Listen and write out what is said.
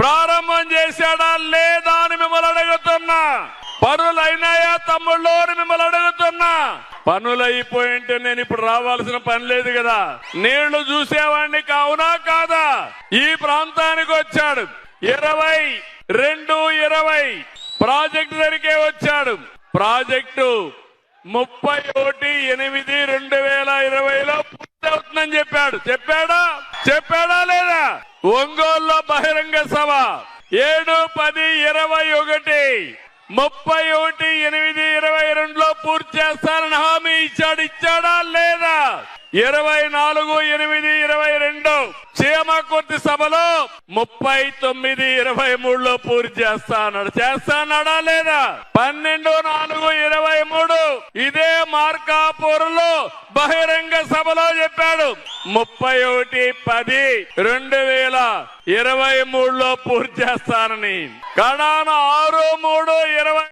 ప్రారంభం చేశాడా లేదా అని మిమ్మల్ని అడుగుతున్నా. పనులైనాయా తమ్ముళ్ళు అని మిమ్మల్ని అడుగుతున్నా. పనులైపోయింటే నేను ఇప్పుడు రావాల్సిన పని లేదు కదా. నీళ్లు చూసేవాడిని కావునా కాదా? ఈ ప్రాంతానికి వచ్చాడు 22-20 ప్రాజెక్టు దగ్గరికే వచ్చాడు. ప్రాజెక్టు 31/8/2020లో పూర్తవుతుందని చెప్పాడు. చెప్పాడా లేదా? ఒంగోలులో బహిరంగ సభ 7-10-21 31/8/22లో పూర్తి చేస్తానని హామీ ఇచ్చాడా లేదా? 24/8/22 చీమకుర్తి సభలో 39/23లో పూర్తి చేస్తానడా లేదా? 12/4/23 ఇదే మార్కాపూర్లో బహిరంగ సభలో చెప్పాడు 31/10/2023లో పూర్తి చేస్తానని. కడాన 6/3/20